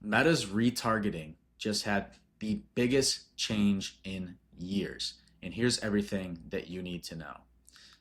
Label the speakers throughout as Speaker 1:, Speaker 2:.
Speaker 1: Meta's retargeting just had the biggest change in years. And here's everything that you need to know.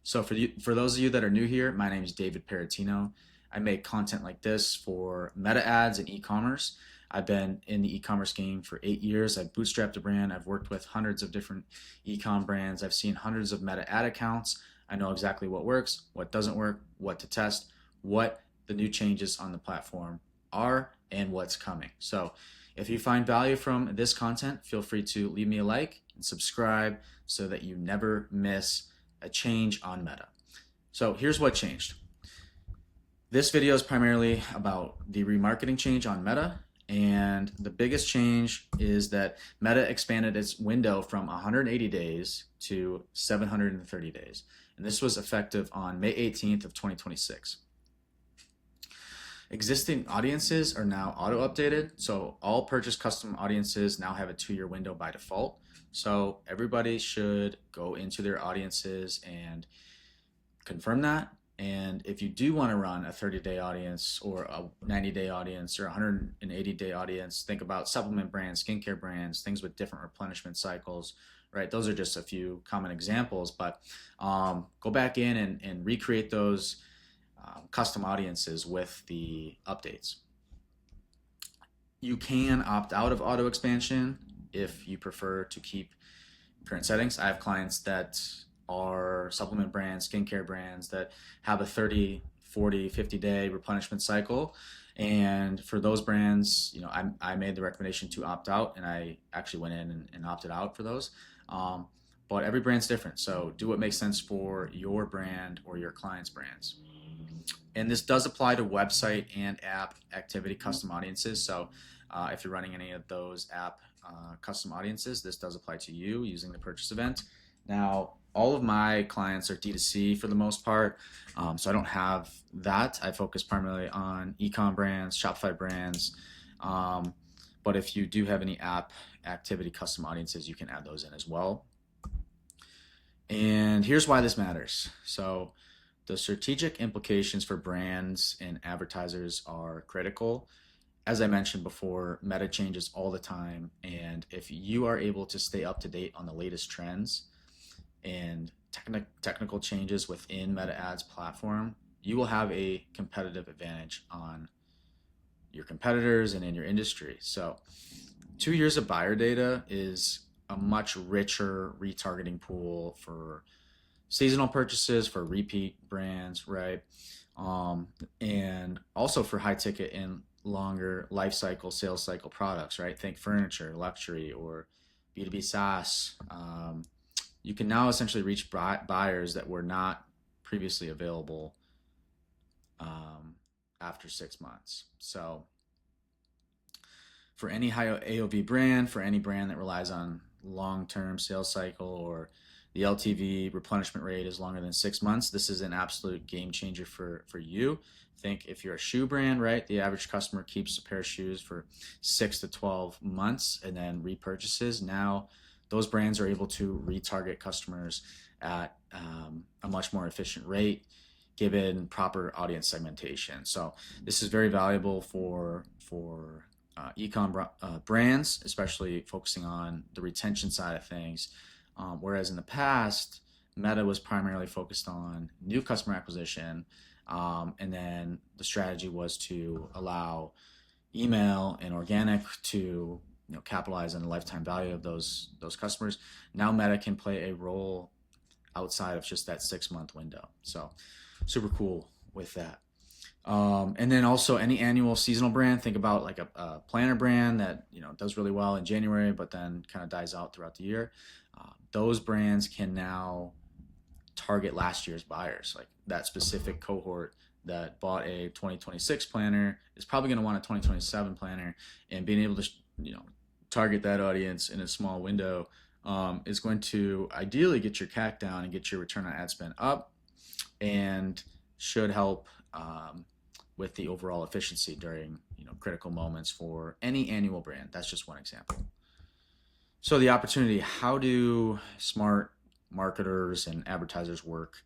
Speaker 1: So for those of you that are new here, my name is David Paratino. I make content like this for meta ads and e-commerce. I've been in the e-commerce game for 8 years. I've bootstrapped a brand. I've worked with hundreds of different e-com brands. I've seen hundreds of meta ad accounts. I know exactly what works, what doesn't work, what to test, what the new changes on the platform are, and what's coming. So if you find value from this content, feel free to leave me a like and subscribe so that you never miss a change on Meta. So here's what changed. This video is primarily about the remarketing change on Meta, and the biggest change is that Meta expanded its window from 180 days to 730 days. And this was effective on May 18th of 2026. Existing audiences are now auto-updated, so all purchase custom audiences now have a 2-year window by default. So everybody should go into their audiences and confirm that. And if you do want to run a 30-day audience or a 90-day audience or a 180-day audience, think about supplement brands, skincare brands, things with different replenishment cycles, right? Those are just a few common examples, but go back in and recreate those custom audiences with the updates. You can opt out of auto expansion if you prefer to keep current settings. I have clients that are supplement brands, skincare brands that have a 30, 40, 50-day replenishment cycle. And for those brands, I made the recommendation to opt out, and I actually went in and opted out for those. But every brand's different, so do what makes sense for your brand or your client's brands. And this does apply to website and app activity custom audiences. So if you're running any of those app custom audiences, this does apply to you using the purchase event. Now, all of my clients are D2C for the most part, so I don't have that. I focus primarily on e-com brands, Shopify brands. But if you do have any app activity custom audiences, you can add those in as well. And here's why this matters. So the strategic implications for brands and advertisers are critical. As I mentioned before, Meta changes all the time, and if you are able to stay up to date on the latest trends and technical changes within Meta Ads platform, you will have a competitive advantage on your competitors and in your industry. So 2 years of buyer data is a much richer retargeting pool for seasonal purchases, for repeat brands, right? And also for high ticket and longer life cycle, sales cycle products, right? Think furniture, luxury, or B2B SaaS. You can now essentially reach buyers that were not previously available after 6 months. So for any high AOV brand, for any brand that relies on long-term sales cycle or the LTV replenishment rate is longer than 6 months, this is an absolute game changer for you. Think if you're a shoe brand, right? The average customer keeps a pair of shoes for 6 to 12 months and then repurchases. Now, those brands are able to retarget customers at a much more efficient rate given proper audience segmentation. So this is very valuable for e-com brands, especially focusing on the retention side of things. Whereas in the past, Meta was primarily focused on new customer acquisition, and then the strategy was to allow email and organic to capitalize on the lifetime value of those customers. Now Meta can play a role outside of just that 6-month window. So super cool with that. And then also any annual seasonal brand, think about like a planner brand that does really well in January, but then kind of dies out throughout the year. Those brands can now target last year's buyers. Like that specific cohort that bought a 2026 planner is probably going to want a 2027 planner, and being able to target that audience in a small window is going to ideally get your CAC down and get your return on ad spend up, and should help with the overall efficiency during critical moments for any annual brand. That's just one example. So the opportunity, how do smart marketers and advertisers work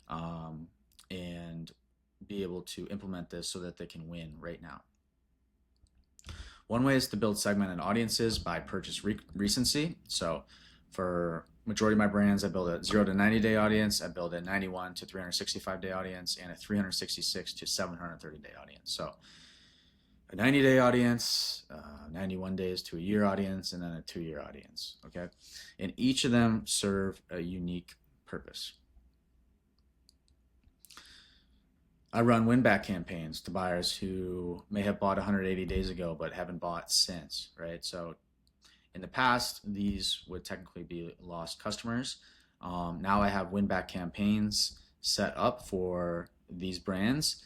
Speaker 1: and be able to implement this so that they can win right now? One way is to build segmented audiences by purchase recency. So for majority of my brands, I build a 0 to 90 day audience, I build a 91 to 365 day audience, and a 366 to 730 day audience. So a 90-day audience, 91 days to a year audience, and then a 2-year audience, okay? And each of them serve a unique purpose. I run win-back campaigns to buyers who may have bought 180 days ago but haven't bought since, right? So in the past, these would technically be lost customers. Now I have win-back campaigns set up for these brands,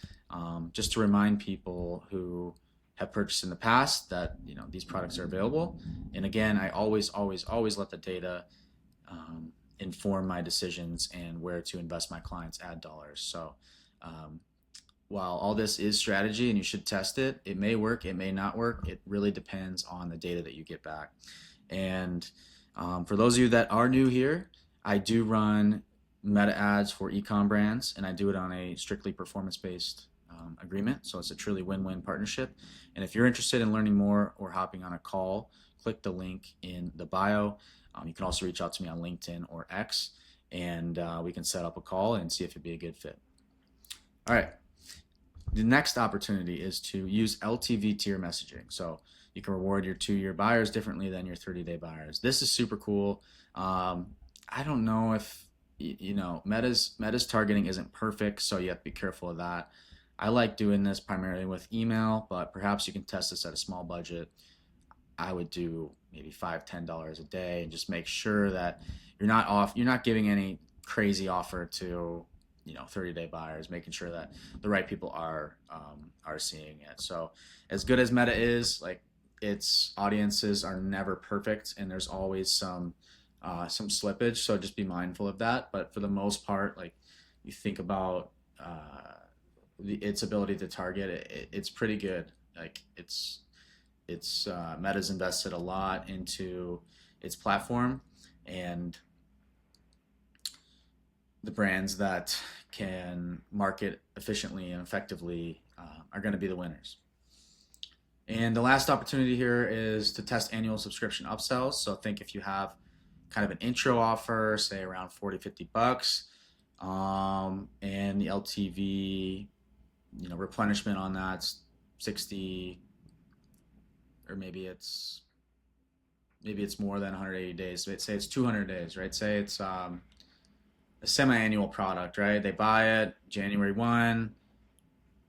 Speaker 1: just to remind people who have purchased in the past that these products are available. And again, I always let the data inform my decisions and where to invest my clients' ad dollars. So while all this is strategy and you should test it, it may work, it may not work. It really depends on the data that you get back. And for those of you that are new here, I do run meta ads for e-com brands, and I do it on a strictly performance-based agreement. So it's a truly win-win partnership. And if you're interested in learning more or hopping on a call, click the link in the bio. You can also reach out to me on LinkedIn or X, and we can set up a call and see if it'd be a good fit. All right. The next opportunity is to use LTV tier messaging. So you can reward your 2-year buyers differently than your 30-day buyers. This is super cool. I don't know if, Meta's targeting isn't perfect, so you have to be careful of that. I like doing this primarily with email, but perhaps you can test this at a small budget. I would do maybe $5-10 a day and just make sure that you're not giving any crazy offer to 30-day buyers, making sure that the right people are seeing it. So as good as Meta is, like, its audiences are never perfect, and there's always some slippage. So just be mindful of that. But for the most part, like, you think about its ability to target, it's pretty good. Like, it's Meta's invested a lot into its platform, and the brands that can market efficiently and effectively are going to be the winners. And the last opportunity here is to test annual subscription upsells. So think if you have kind of an intro offer, say around $40-50, and the LTV, replenishment on that's 60, or maybe it's more than 180 days. So say it's 200 days, right? Say it's a semi-annual product, right? They buy it January 1,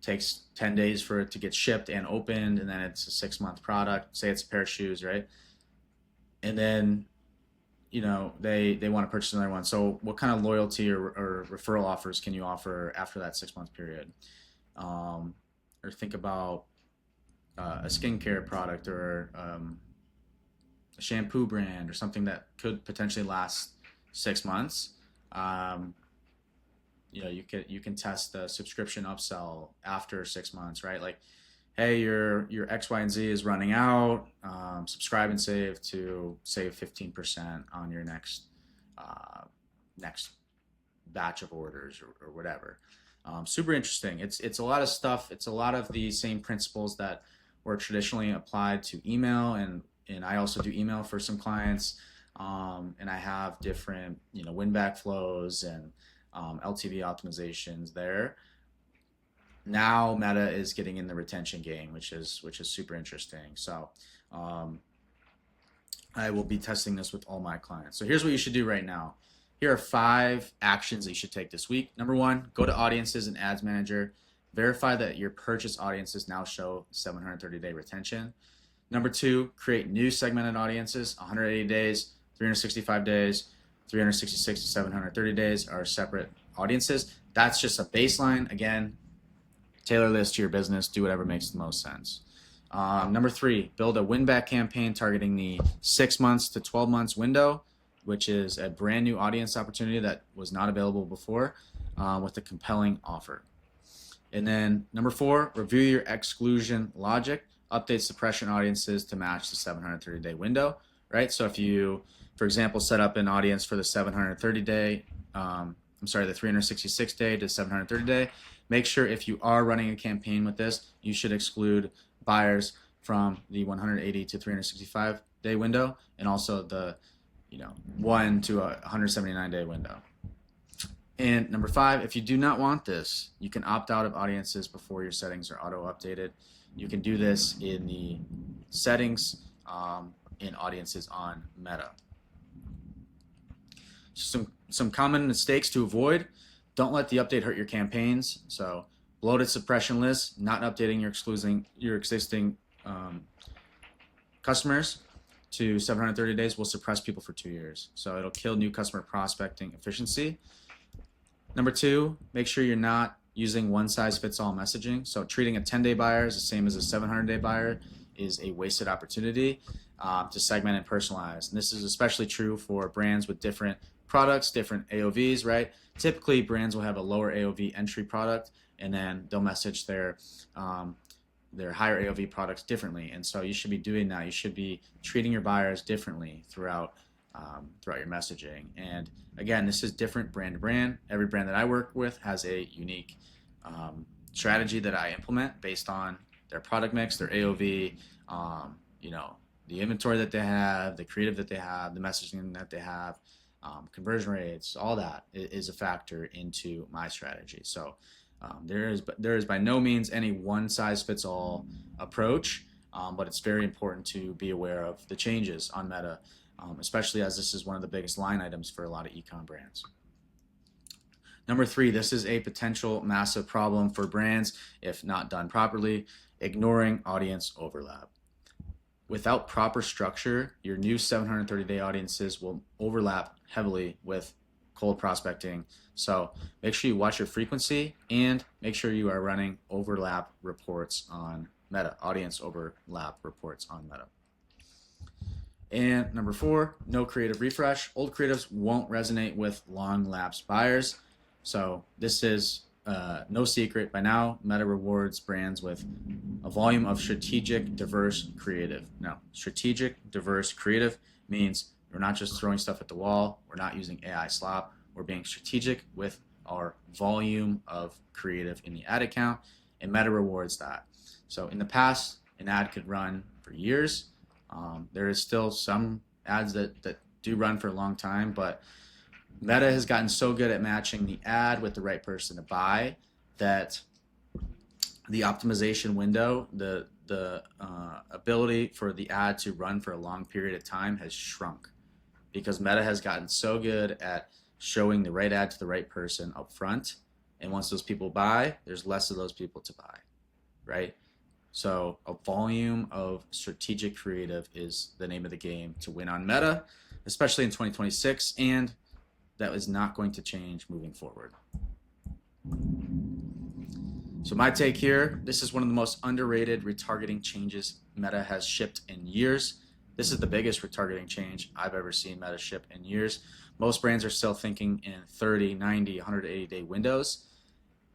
Speaker 1: takes 10 days for it to get shipped and opened, and then it's a 6-month product. Say it's a pair of shoes, right? And then, they want to purchase another one. So what kind of loyalty or referral offers can you offer after that 6-month period? Or think about a skincare product or a shampoo brand or something that could potentially last 6 months. You can test the subscription upsell after 6 months, right? Like, hey, your X, Y, and Z is running out. Subscribe and save to save 15% on your next batch of orders or whatever. Super interesting. It's a lot of stuff. It's a lot of the same principles that were traditionally applied to email, and I also do email for some clients. And I have different win back flows and LTV optimizations there. Now Meta is getting in the retention game, which is super interesting. So I will be testing this with all my clients. So here's what you should do right now. Here are 5 actions that you should take this week. Number 1, go to Audiences and Ads Manager. Verify that your purchase audiences now show 730-day retention. Number 2, create new segmented audiences. 180 days, 365 days, 366 to 730 days are separate audiences. That's just a baseline. Again, tailor this to your business. Do whatever makes the most sense. Number 3, build a win-back campaign targeting the 6 months to 12 months window, which is a brand new audience opportunity that was not available before, with a compelling offer. And then number 4, review your exclusion logic. Update suppression audiences to match the 730-day window, right? So if you, for example, set up an audience for the 730-day, the 366-day to 730-day, make sure if you are running a campaign with this, you should exclude buyers from the 180 to 365 day window, and also the 1 to 179 day window. And number 5, if you do not want this, you can opt out of audiences before your settings are auto updated. You can do this in the settings in audiences on Meta. Some common mistakes to avoid: don't let the update hurt your campaigns. So bloated suppression lists, not updating your existing customers to 730 days will suppress people for 2 years. So it'll kill new customer prospecting efficiency. Number 2, make sure you're not using one-size-fits-all messaging. So treating a 10-day buyer as the same as a 700-day buyer is a wasted opportunity to segment and personalize. And this is especially true for brands with different products, different AOVs, right? Typically, brands will have a lower AOV entry product, and then they'll message their higher AOV products differently. And so you should be doing that. You should be treating your buyers differently throughout your messaging. And again, this is different brand to brand. Every brand that I work with has a unique strategy that I implement based on their product mix, their AOV, the inventory that they have, the creative that they have, the messaging that they have, conversion rates. All that is a factor into my strategy. So there is by no means any one-size-fits-all approach, but it's very important to be aware of the changes on Meta, especially as this is one of the biggest line items for a lot of e-com brands. Number 3, this is a potential massive problem for brands if not done properly: ignoring audience overlap. Without proper structure, your new 730-day audiences will overlap heavily with cold prospecting. So make sure you watch your frequency and make sure you are running overlap reports on Meta, audience overlap reports on Meta. And number 4, no creative refresh. Old creatives won't resonate with long-lapsed buyers. So this is no secret. By now, Meta rewards brands with a volume of strategic, diverse creative. Now, strategic, diverse creative means we're not just throwing stuff at the wall. We're not using AI slop. We're being strategic with our volume of creative in the ad account, and Meta rewards that. So in the past, an ad could run for years. There is still some ads that do run for a long time, but Meta has gotten so good at matching the ad with the right person to buy that the optimization window, the ability for the ad to run for a long period of time has shrunk, because Meta has gotten so good at showing the right ad to the right person up front. And once those people buy, there's less of those people to buy, right? So a volume of strategic creative is the name of the game to win on Meta, especially in 2026, and that is not going to change moving forward. So my take here, this is one of the most underrated retargeting changes Meta has shipped in years. This is the biggest retargeting change I've ever seen Meta ship in years. Most brands are still thinking in 30, 90, 180-day windows.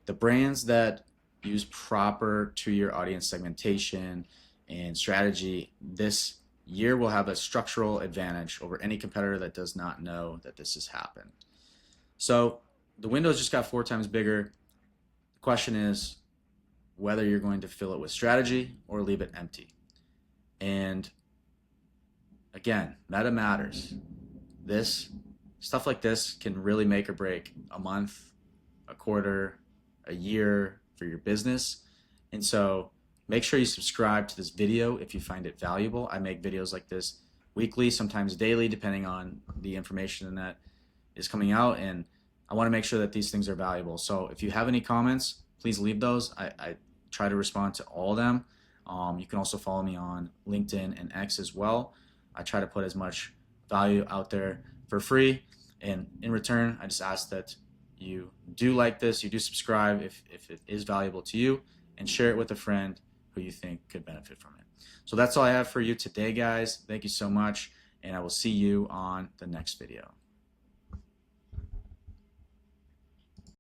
Speaker 1: The brands that use proper 2-year audience segmentation and strategy this year will have a structural advantage over any competitor that does not know that this has happened. So the windows just got 4 times bigger. The question is whether you're going to fill it with strategy or leave it empty. And again, Meta matters. Stuff like this can really make or break a month, a quarter, a year for your business. And so make sure you subscribe to this video if you find it valuable. I make videos like this weekly, sometimes daily, depending on the information that is coming out. And I want to make sure that these things are valuable. So if you have any comments, please leave those. I try to respond to all of them. You can also follow me on LinkedIn and X as well. I try to put as much value out there for free. And in return, I just ask that you do like this, you do subscribe if it is valuable to you, and share it with a friend who you think could benefit from it. So that's all I have for you today, guys. Thank you so much, and I will see you on the next video.